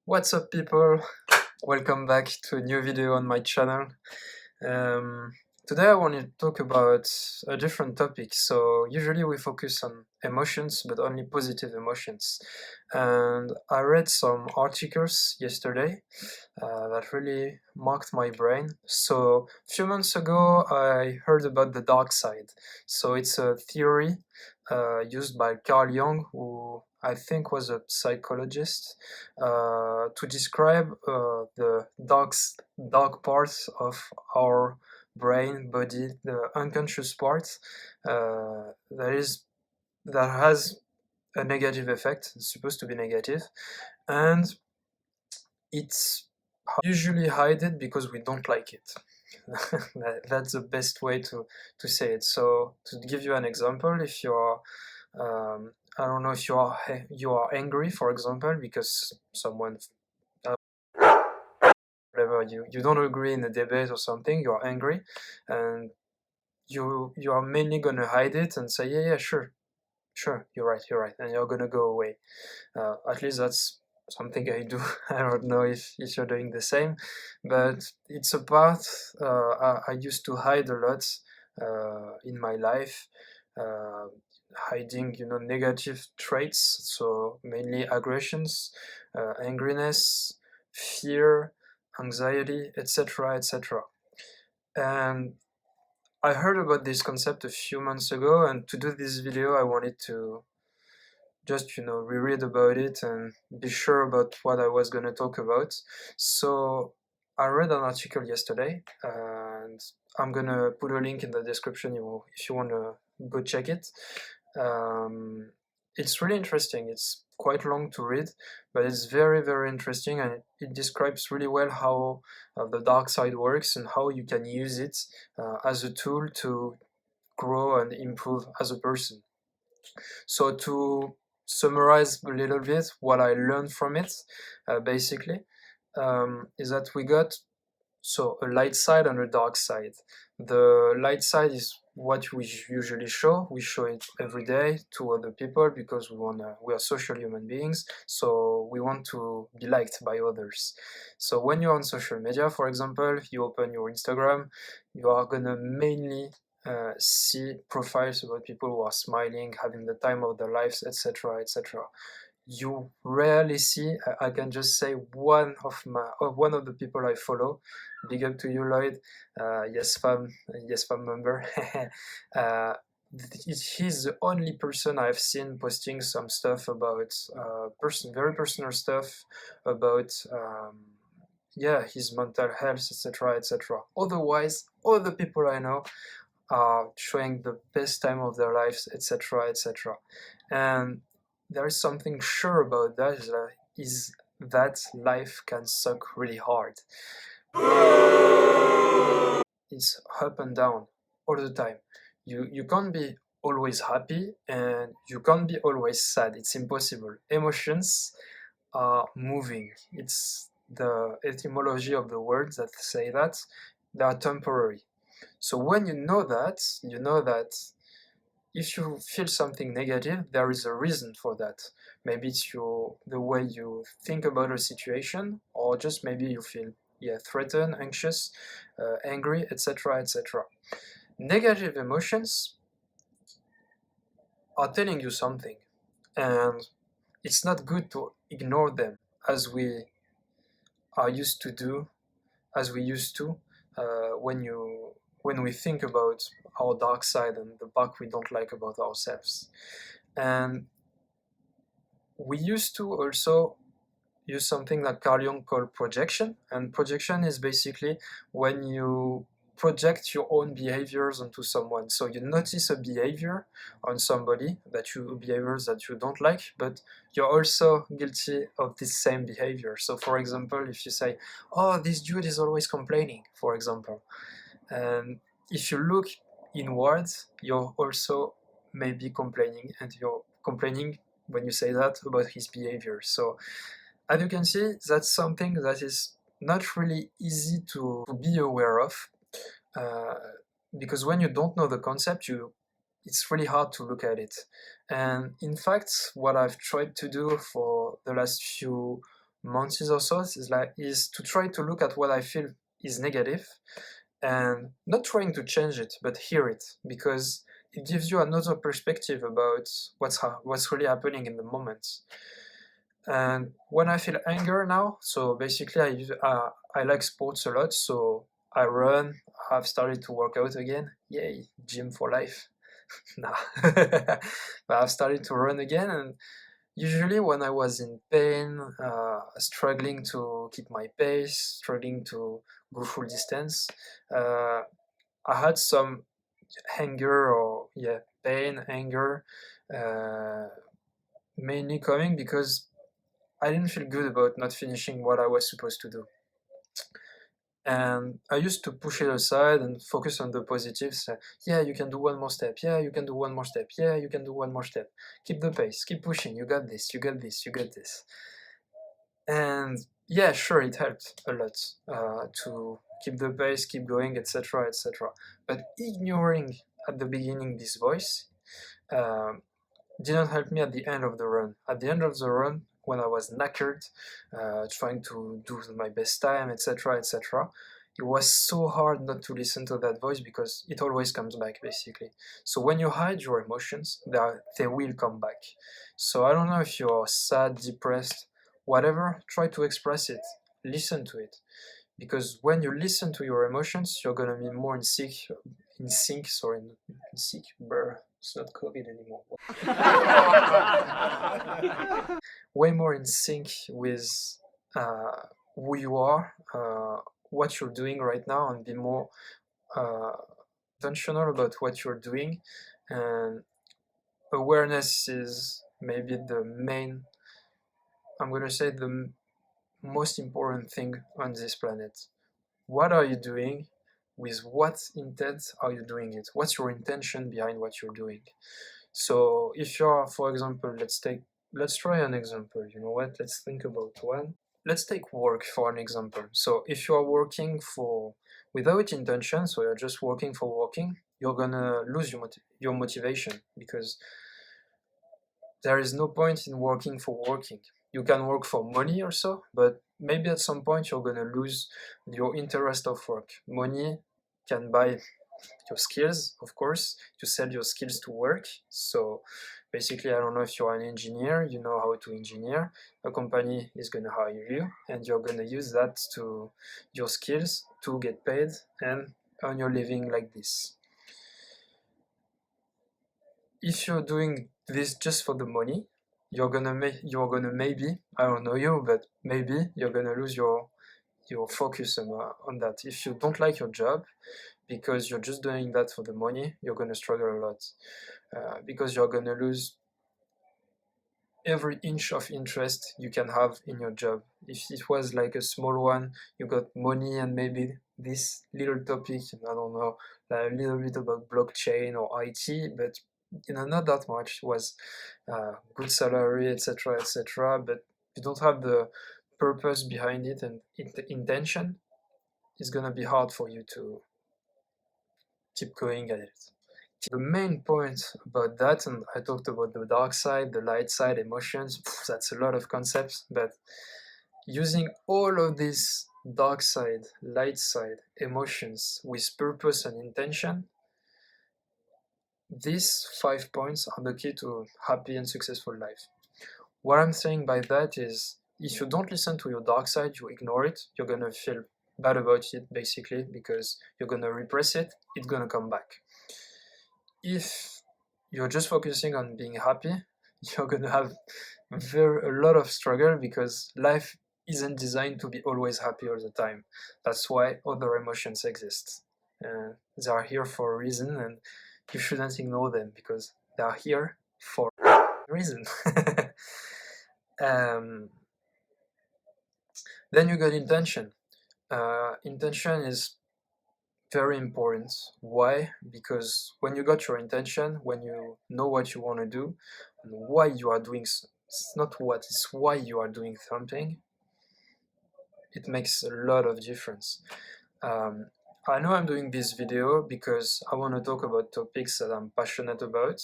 What's up, people? Welcome back to a new video on my channel. Um, Today I want to talk about a different topic. So usually we focus on emotions, but only positive emotions. And I read some articles yesterday that really marked my brain. So a few months ago I heard about the dark side. So it's a theory used by Carl Jung, who I think was a psychologist, to describe the dark parts of our brain, body, the unconscious part that has a negative effect. It's supposed to be negative, and it's usually hide it because we don't like it. That's the best way to say it. So to give you an example, if you're I don't know, if you are angry, for example, because someone whatever, you don't agree in a debate or something, you're angry, and you are mainly gonna hide it and say, yeah, sure, you're right, and you're gonna go away. At least that's something I do. I don't know if you're doing the same, but it's a part I used to hide a lot in my life, uh, hiding, negative traits, so mainly aggressions, angriness, fear, anxiety, etc., etc. And I heard about this concept a few months ago, and to do this video, I wanted to just reread about it and be sure about what I was going to talk about. So I read an article yesterday, and I'm going to put a link in the description if you want to go check it. It's really interesting. It's quite long to read, but it's very, very interesting, and it describes really well how the dark side works and how you can use it as a tool to grow and improve as a person. So to summarize a little bit what I learned from it, basically, is that we got a light side and a dark side. The light side is what we usually show. We show it every day to other people because we are social human beings, so we want to be liked by others. So when you're on social media, for example, you open your Instagram, you are gonna mainly see profiles about people who are smiling, having the time of their lives, etc., etc. You rarely see. I can just say one of the people I follow. Big up to you, Lloyd. Yes, fam member. uh, he's the only person I've seen posting some stuff about very personal stuff about his mental health, etc., etc. Otherwise, all the people I know are showing the best time of their lives, etc., etc. And there is something sure about that is that life can suck really hard. It's up and down all the time. You can't be always happy and you can't be always sad. It's impossible. Emotions are moving. It's the etymology of the words that say that they are temporary. So when you know that if you feel something negative, there is a reason for that. Maybe it's the way you think about a situation, or just maybe you feel threatened, anxious, angry, etc., etc. Negative emotions are telling you something, and it's not good to ignore them as we are used to do, as we used to when we think about our dark side and the part we don't like about ourselves. And we used to also use something that Carl Jung called projection. And projection is basically when you project your own behaviors onto someone. So you notice a behavior on somebody behaviors that you don't like, but you're also guilty of this same behavior. So for example, if you say, oh, this dude is always complaining, for example, and if you look inwards, you're also maybe complaining, and you're complaining when you say that about his behavior. So as you can see, that's something that is not really easy to be aware of, uh, because when you don't know the concept, it's really hard to look at it. And in fact, what I've tried to do for the last few months or so is to try to look at what I feel is negative and not trying to change it, but hear it, because it gives you another perspective about what's really happening in the moment. And when I feel anger now, so basically I like sports a lot, so I run. I've started to work out again. Yay, gym for life. Nah. But I've started to run again, and usually when I was in pain, struggling to keep my pace, struggling to go full distance, uh, I had some anger or pain, anger, uh, mainly coming because I didn't feel good about not finishing what I was supposed to do. And I used to push it aside and focus on the positives. Yeah, you can do one more step. Yeah, you can do one more step. Yeah, you can do one more step. Keep the pace. Keep pushing. You got this. You got this. You got this. And yeah, sure, it helped a lot to keep the pace, keep going, etc., etc. But ignoring at the beginning this voice um, didn't help me at the end of the run. At the end of the run, when I was knackered, trying to do my best time, etc., etc., it was so hard not to listen to that voice because it always comes back, basically. So when you hide your emotions, they will come back. So I don't know if you're sad, depressed, whatever, try to express it, listen to it. Because when you listen to your emotions, you're gonna be more in sync, brr, it's not COVID anymore. Way more in sync with uh, who you are, what you're doing right now, and be more uh, intentional about what you're doing. And awareness is maybe the main, I'm gonna say the most important thing on this planet. What are you doing? With what intent are you doing it? What's your intention behind what you're doing? So if you're, for example, let's try an example. You know what? Let's think about one. Let's take work for an example. So if you're working for without intention, so you're just working for working, you're gonna lose your motivation, because there is no point in working for working. You can work for money also, but maybe at some point you're gonna lose your interest of work. Money can buy your skills, of course. You sell your skills to work. So basically, I don't know if you're an engineer, you know how to engineer. A company is gonna hire you, and you're gonna use that to your skills to get paid and earn your living like this. If you're doing this just for the money, you're gonna maybe, I don't know you, but maybe you're gonna lose your focus on that. If you don't like your job because you're just doing that for the money, you're gonna struggle a lot, because you're gonna lose every inch of interest you can have in your job. If it was like a small one, you got money and maybe this little topic, I don't know, like a little bit about blockchain or IT, but not that much. It was good salary, etc., etc. But you don't have the purpose behind it and the intention. It's gonna be hard for you to keep going at it. The main point about that, and I talked about the dark side, the light side, emotions, that's a lot of concepts, but using all of these dark side, light side, emotions with purpose and intention, these 5 points are the key to happy and successful life. What I'm saying by that is, if you don't listen to your dark side, you ignore it, you're gonna feel bad about it, basically, because you're gonna repress it, it's gonna come back. If you're just focusing on being happy, you're gonna have a lot of struggle, because life isn't designed to be always happy all the time. That's why other emotions exist. They are here for a reason, and you shouldn't ignore them because they are here for a reason. um, then you got intention. Intention is very important. Why? Because when you got your intention, when you know what you want to do and why you are doing, it's not what, it's why you are doing something, it makes a lot of difference. I know I'm doing this video because I want to talk about topics that I'm passionate about,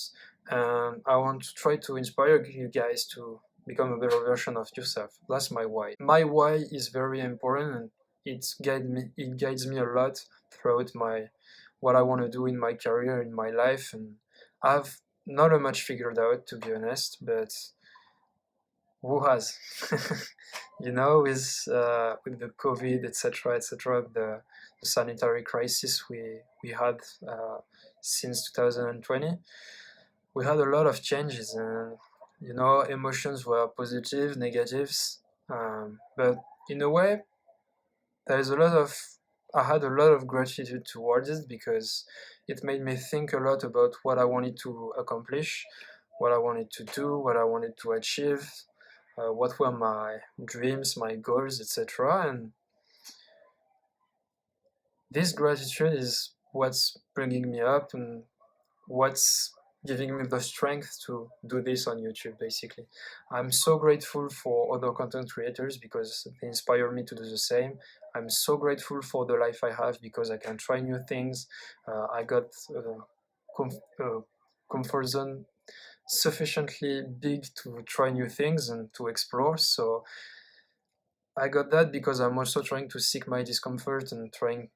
and I want to try to inspire you guys to become a better version of yourself. That's my why. My why is very important, and it guides me a lot throughout my what I want to do in my career, in my life, and I've not a much figured out, to be honest, but who has? With the COVID, etc., etc., the sanitary crisis we had since 2020, we had a lot of changes, and emotions were positive, negatives, but in a way, there's a lot of I had a lot of gratitude towards it because it made me think a lot about what I wanted to accomplish, what I wanted to do, what I wanted to achieve, what were my dreams, my goals, etc. And this gratitude is what's bringing me up and what's giving me the strength to do this on YouTube, basically. I'm so grateful for other content creators because they inspire me to do the same. I'm so grateful for the life I have because I can try new things. I got a comfort zone sufficiently big to try new things and to explore. So I got that because I'm also trying to seek my discomfort and trying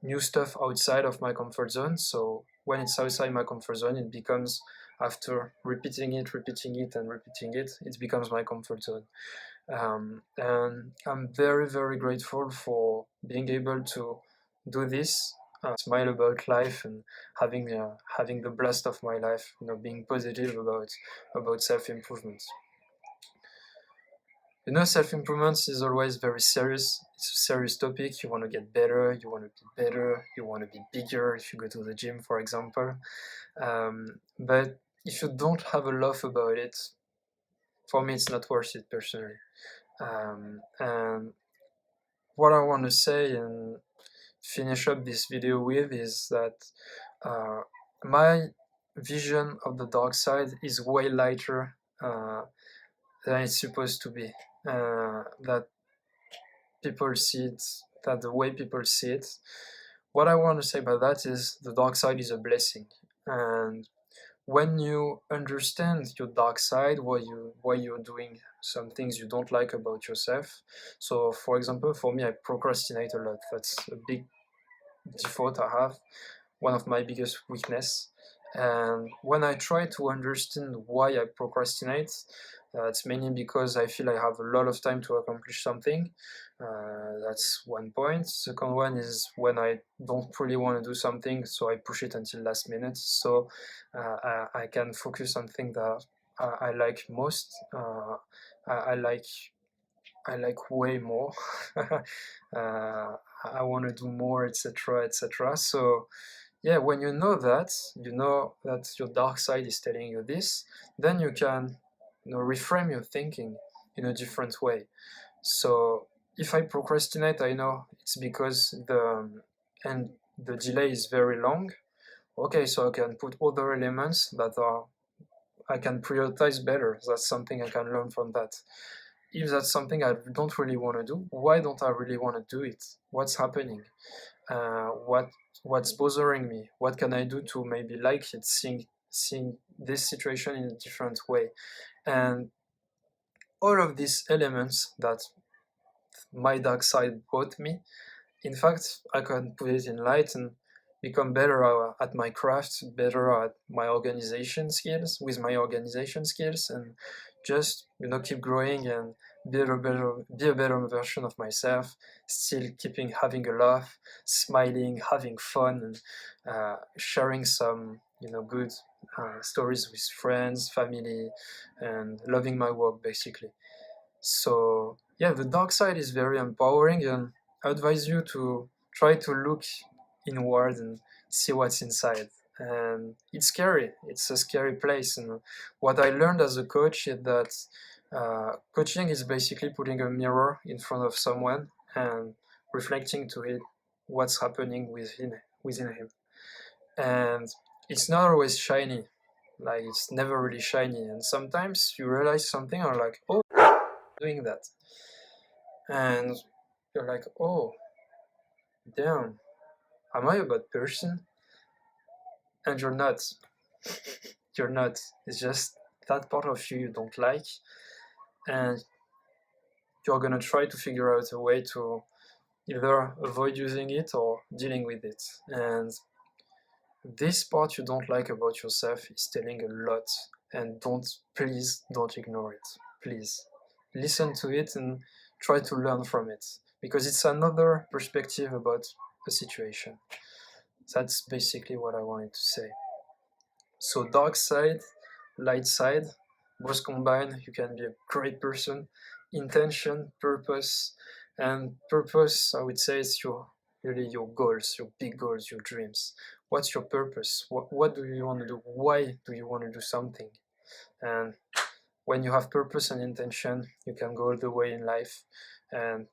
new stuff outside of my comfort zone. So when it's outside my comfort zone, it becomes, after repeating it, and repeating it, it becomes my comfort zone. And I'm very, very grateful for being able to do this, smile about life, and having the blast of my life. Being positive about self improvement. Self-improvement is always very serious. It's a serious topic. You want to get better, you want to be better, you want to be bigger if you go to the gym, for example. But if you don't have a love about it, for me, it's not worth it personally. And what I want to say and finish up this video with is that my vision of the dark side is way lighter than it's supposed to be. That people see it, that the way people see it. What I want to say about that is the dark side is a blessing. And when you understand your dark side, why you're doing some things you don't like about yourself. So for example, for me, I procrastinate a lot. That's a big default I have, one of my biggest weakness. And when I try to understand why I procrastinate, it's mainly because I feel I have a lot of time to accomplish something. That's one point. Second one is when I don't really want to do something, so I push it until last minute. So I can focus on things that I like most. I like way more. I want to do more, etc., etc. So yeah, when you know that your dark side is telling you this, then you can reframe your thinking in a different way. So if I procrastinate, I know it's because the delay is very long. Okay, so I can put other elements that are I can prioritize better. That's something I can learn from that. If that's something I don't really want to do, why don't I really want to do it? What's happening? What's bothering me? What can I do to maybe like it, seeing this situation in a different way? And all of these elements that my dark side brought me, in fact, I can put it in light and become better at my craft, better at my organization skills, and just keep growing and be a better version of myself. Still keeping having a laugh, smiling, having fun, and sharing some good stories with friends, family, and loving my work basically. So yeah, the dark side is very empowering, and I advise you to try to look inward and see what's inside. And it's scary. It's a scary place. And what I learned as a coach is that coaching is basically putting a mirror in front of someone and reflecting to it what's happening within him. And it's not always shiny. Like it's never really shiny. And sometimes you realize something and like, oh, doing that, and you're like, oh damn, am I a bad person? And you're not. You're not. It's just that part of you don't like, and you're gonna try to figure out a way to either avoid using it or dealing with it. And this part you don't like about yourself is telling a lot, and please don't ignore it. Please listen to it and try to learn from it, because it's another perspective about a situation. That's basically what I wanted to say. So dark side, light side, both combined, you can be a great person. Intention, purpose, and purpose, I would say, is really your goals, your big goals, your dreams. What's your purpose? What do you want to do? Why do you want to do something? And when you have purpose and intention, you can go all the way in life, and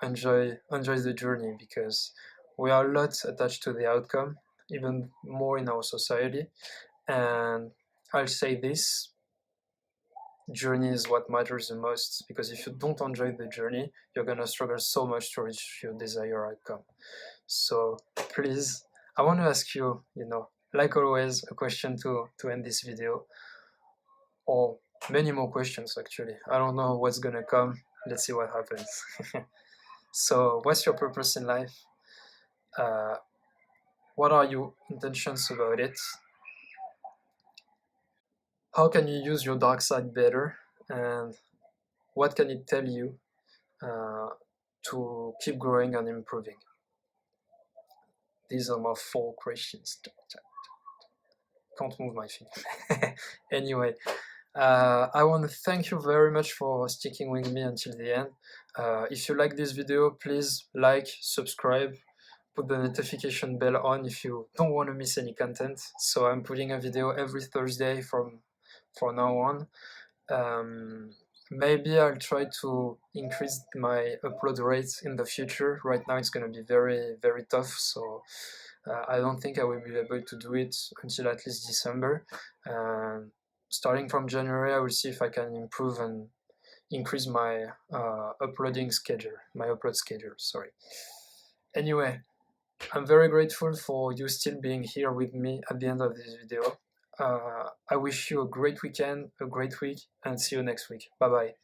enjoy the journey, because we are a lot attached to the outcome, even more in our society. And I'll say this: journey is what matters the most, because if you don't enjoy the journey, you're gonna struggle so much to reach your desired outcome. So please, I want to ask you, like always, a question to end this video, or many more questions actually. I don't know what's gonna come. Let's see what happens. So, what's your purpose in life? Uh, what are your intentions about it? How can you use your dark side better? And what can it tell you uh, to keep growing and improving? These are my 4 questions. Can't move my feet. Anyway, I want to thank you very much for sticking with me until the end. If you like this video, please like, subscribe, put the notification bell on if you don't want to miss any content. So I'm putting a video every Thursday from now on. Maybe I'll try to increase my upload rate in the future. Right now it's going to be very, very tough, so I don't think I will be able to do it until at least December. Starting from January, I will see if I can improve and increase my upload schedule, sorry. Anyway, I'm very grateful for you still being here with me at the end of this video. I wish you a great weekend, a great week, and see you next week. Bye bye.